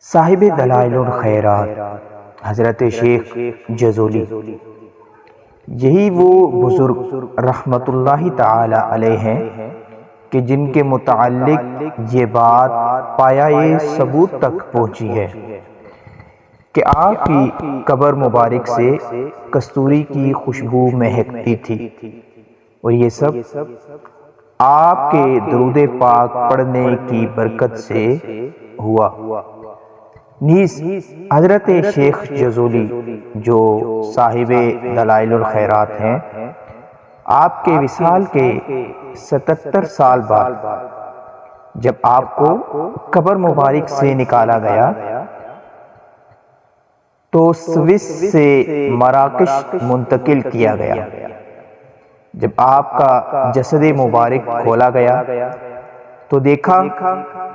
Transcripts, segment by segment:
صاحب دلائل الخیرات حضرت شیخ جزولی، یہی وہ بزرگ رحمت اللہ تعالی علیہ ہیں کہ جن کے متعلق یہ بات پایۂ ثبوت تک پہنچی ہے کہ آپ کی قبر مبارک سے کستوری کی خوشبو مہکتی تھی، اور یہ سب آپ کے درود پاک پڑھنے کی برکت سے ہوا۔ نیز حضرت شیخ جزولی جو صاحب دلائل الخیرات ہیں، آپ کے وصال کے 77 سال بعد جب آپ کو قبر مبارک سے نکالا گیا تو سوئس سے مراکش منتقل کیا گیا۔ جب آپ کا جسد مبارک کھولا گیا تو دیکھا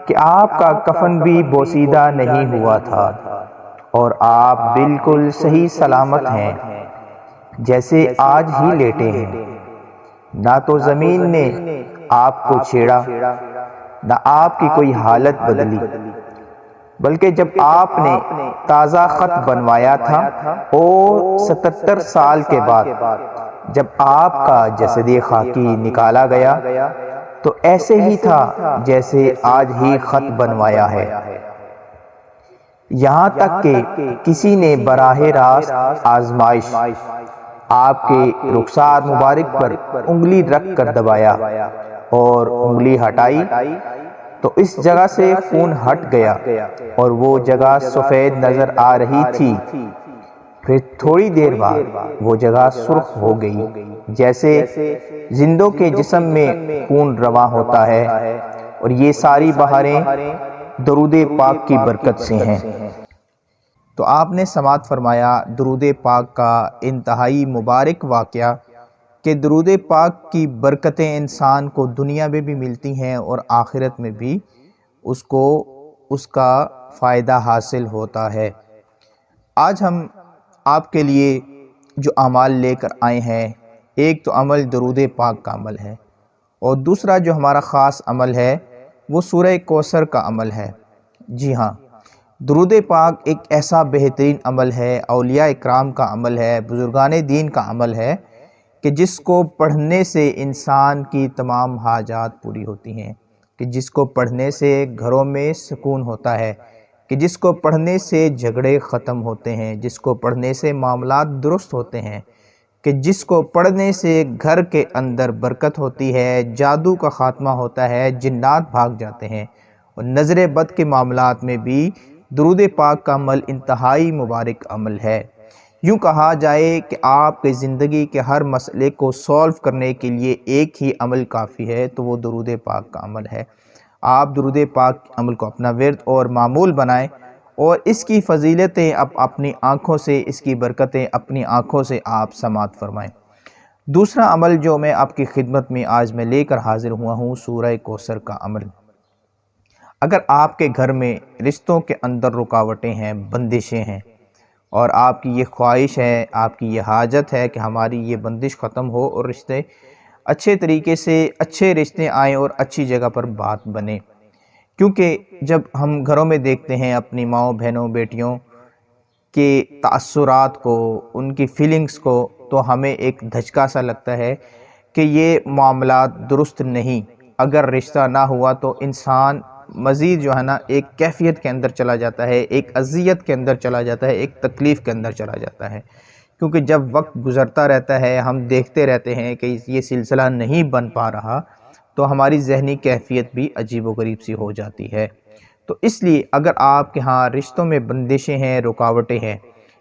کہ آپ کا کفن بھی بوسیدہ نہیں ہوا تھا، اور آپ بالکل صحیح سلامت ہیں جیسے آج ہی لیٹے ہیں۔ نہ تو زمین نے آپ کو چھیڑا، نہ آپ کی کوئی حالت بدلی، بلکہ جب آپ نے تازہ خط بنوایا تھا اور 77 سال کے بعد جب آپ کا جسد خاکی نکالا گیا تو ایسے ہی تھا جیسے آج ہی خط بنوایا ہے۔ یہاں تک کہ کسی نے براہ راست آزمائش آپ کے رخسار مبارک پر انگلی رکھ کر دبایا اور انگلی ہٹائی تو اس جگہ سے خون ہٹ گیا اور وہ جگہ سفید نظر آ رہی تھی۔ پھر تھوڑی دیر بعد وہ جگہ سرخ ہو گئی، جیسے زندوں کے جسم میں خون رواں ہوتا ہے، اور یہ ساری بہاریں درود پاک کی برکت سے ہیں۔ تو آپ نے سماعت فرمایا درود پاک کا انتہائی مبارک واقعہ کہ درود پاک کی برکتیں انسان کو دنیا میں بھی ملتی ہیں اور آخرت میں بھی اس کو اس کا فائدہ حاصل ہوتا ہے۔ آج ہم آپ کے لیے جو اعمال لے کر آئے ہیں، ایک تو عمل درود پاک کا عمل ہے، اور دوسرا جو ہمارا خاص عمل ہے وہ سورہ کوثر کا عمل ہے۔ جی ہاں، درود پاک ایک ایسا بہترین عمل ہے، اولیاء اکرام کا عمل ہے، بزرگان دین کا عمل ہے کہ جس کو پڑھنے سے انسان کی تمام حاجات پوری ہوتی ہیں، کہ جس کو پڑھنے سے گھروں میں سکون ہوتا ہے، کہ جس کو پڑھنے سے جھگڑے ختم ہوتے ہیں، جس کو پڑھنے سے معاملات درست ہوتے ہیں، کہ جس کو پڑھنے سے گھر کے اندر برکت ہوتی ہے، جادو کا خاتمہ ہوتا ہے، جنات بھاگ جاتے ہیں، اور نظر بد کے معاملات میں بھی درود پاک کا عمل انتہائی مبارک عمل ہے۔ یوں کہا جائے کہ آپ کی زندگی کے ہر مسئلے کو سولو کرنے کے لیے ایک ہی عمل کافی ہے، تو وہ درود پاک کا عمل ہے۔ آپ درود پاک عمل کو اپنا ورد اور معمول بنائیں، اور اس کی فضیلتیں اپنی آنکھوں سے، اس کی برکتیں اپنی آنکھوں سے آپ سماعت فرمائیں۔ دوسرا عمل جو میں آپ کی خدمت میں آج میں لے کر حاضر ہوا ہوں، سورہ کوثر کا عمل۔ اگر آپ کے گھر میں رشتوں کے اندر رکاوٹیں ہیں، بندشیں ہیں، اور آپ کی یہ خواہش ہے، آپ کی یہ حاجت ہے کہ ہماری یہ بندش ختم ہو اور رشتے اچھے طریقے سے، اچھے رشتے آئیں اور اچھی جگہ پر بات بنے، کیونکہ جب ہم گھروں میں دیکھتے ہیں اپنی ماؤں، بہنوں، بیٹیوں کے تاثرات کو، ان کی فیلنگز کو، تو ہمیں ایک دھچکا سا لگتا ہے کہ یہ معاملات درست نہیں۔ اگر رشتہ نہ ہوا تو انسان مزید جو ہے نا ایک کیفیت کے اندر چلا جاتا ہے، ایک اذیت کے اندر چلا جاتا ہے، ایک تکلیف کے اندر چلا جاتا ہے، کیونکہ جب وقت گزرتا رہتا ہے، ہم دیکھتے رہتے ہیں کہ یہ سلسلہ نہیں بن پا رہا، تو ہماری ذہنی کیفیت بھی عجیب و غریب سی ہو جاتی ہے۔ تو اس لیے اگر آپ کے ہاں رشتوں میں بندشیں ہیں، رکاوٹیں ہیں،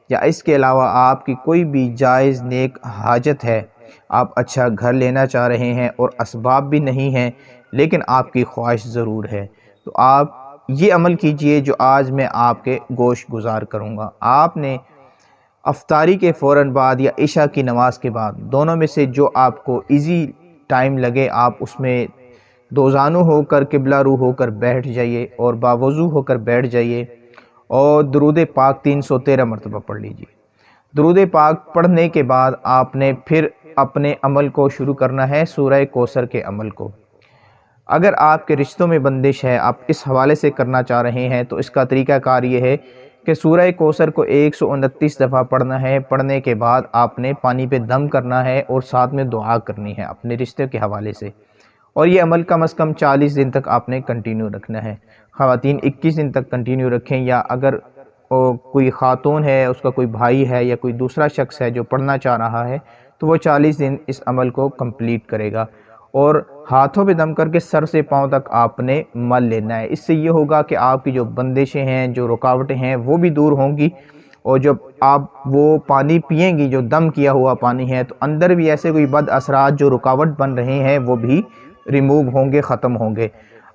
یا اس کے علاوہ آپ کی کوئی بھی جائز نیک حاجت ہے، آپ اچھا گھر لینا چاہ رہے ہیں اور اسباب بھی نہیں ہیں لیکن آپ کی خواہش ضرور ہے، تو آپ یہ عمل کیجئے جو آج میں آپ کے گوش گزار کروں گا۔ آپ نے افطاری کے فوراً بعد یا عشاء کی نماز کے بعد، دونوں میں سے جو آپ کو ایزی ٹائم لگے، آپ اس میں دو زانو ہو کر، قبلہ رو ہو کر بیٹھ جائیے اور باوضو ہو کر بیٹھ جائیے، اور درود پاک 313 مرتبہ پڑھ لیجئے۔ درود پاک پڑھنے کے بعد آپ نے پھر اپنے عمل کو شروع کرنا ہے، سورہ کوثر کے عمل کو۔ اگر آپ کے رشتوں میں بندش ہے، آپ اس حوالے سے کرنا چاہ رہے ہیں، تو اس کا طریقہ کار یہ ہے کہ سورہ کوثر کو 129 دفعہ پڑھنا ہے۔ پڑھنے کے بعد آپ نے پانی پہ دم کرنا ہے اور ساتھ میں دعا کرنی ہے اپنے رشتے کے حوالے سے، اور یہ عمل کم از کم 40 دن تک آپ نے کنٹینیو رکھنا ہے۔ خواتین 21 دن تک کنٹینیو رکھیں، یا اگر کوئی خاتون ہے، اس کا کوئی بھائی ہے یا کوئی دوسرا شخص ہے جو پڑھنا چاہ رہا ہے، تو وہ 40 دن اس عمل کو کمپلیٹ کرے گا، اور ہاتھوں پہ دم کر کے سر سے پاؤں تک آپ نے مل لینا ہے۔ اس سے یہ ہوگا کہ آپ کی جو بندشیں ہیں، جو رکاوٹیں ہیں، وہ بھی دور ہوں گی، اور جب آپ وہ پانی پئیں گی جو دم کیا ہوا پانی ہے، تو اندر بھی ایسے کوئی بد اثرات جو رکاوٹ بن رہے ہیں وہ بھی ریموو ہوں گے، ختم ہوں گے۔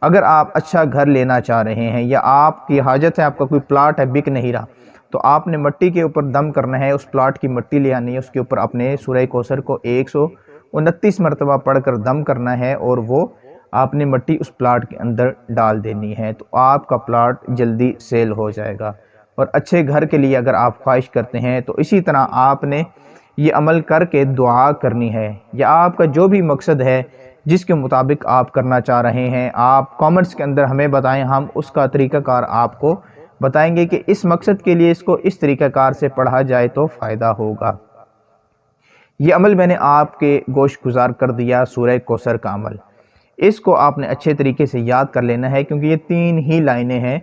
اگر آپ اچھا گھر لینا چاہ رہے ہیں، یا آپ کی حاجت ہے، آپ کا کوئی پلاٹ ہے بک نہیں رہا، تو آپ نے مٹی کے اوپر دم کرنا ہے، اس پلاٹ کی مٹی لے آنی ہے، اس کے اوپر اپنے سورہ کوثر کو 129 مرتبہ پڑھ کر دم کرنا ہے، اور وہ آپ نے مٹی اس پلاٹ کے اندر ڈال دینی ہے، تو آپ کا پلاٹ جلدی سیل ہو جائے گا۔ اور اچھے گھر کے لیے اگر آپ خواہش کرتے ہیں، تو اسی طرح آپ نے یہ عمل کر کے دعا کرنی ہے، یا آپ کا جو بھی مقصد ہے جس کے مطابق آپ کرنا چاہ رہے ہیں، آپ کامنٹس کے اندر ہمیں بتائیں، ہم اس کا طریقہ کار آپ کو بتائیں گے کہ اس مقصد کے لیے اس کو اس طریقہ کار سے پڑھا جائے تو فائدہ ہوگا۔ یہ عمل میں نے آپ کے گوش گزار کر دیا، سورہ کوثر کا عمل۔ اس کو آپ نے اچھے طریقے سے یاد کر لینا ہے، کیونکہ یہ 3 ہی لائنیں ہیں۔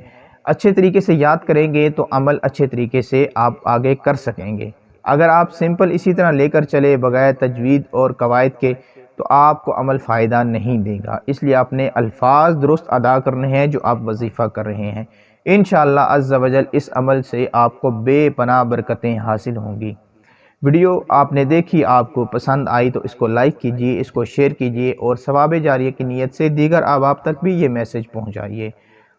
اچھے طریقے سے یاد کریں گے تو عمل اچھے طریقے سے آپ آگے کر سکیں گے۔ اگر آپ سمپل اسی طرح لے کر چلے بغیر تجوید اور قواعد کے، تو آپ کو عمل فائدہ نہیں دے گا۔ اس لیے آپ نے الفاظ درست ادا کرنے ہیں جو آپ وظیفہ کر رہے ہیں۔ انشاءاللہ عز و جل اس عمل سے آپ کو بے پناہ برکتیں حاصل ہوں گی۔ ویڈیو آپ نے دیکھی، آپ کو پسند آئی تو اس کو لائک کیجئے، اس کو شیئر کیجئے، اور ثواب جاریہ کی نیت سے دیگر احباب تک بھی یہ میسج پہنچائیے۔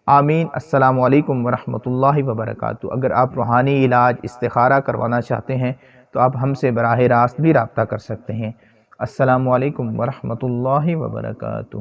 آمین۔ السلام علیکم ورحمۃ اللہ وبرکاتہ۔ اگر آپ روحانی علاج استخارہ کروانا چاہتے ہیں تو آپ ہم سے براہ راست بھی رابطہ کر سکتے ہیں۔ السلام علیکم ورحمۃ اللہ وبرکاتہ۔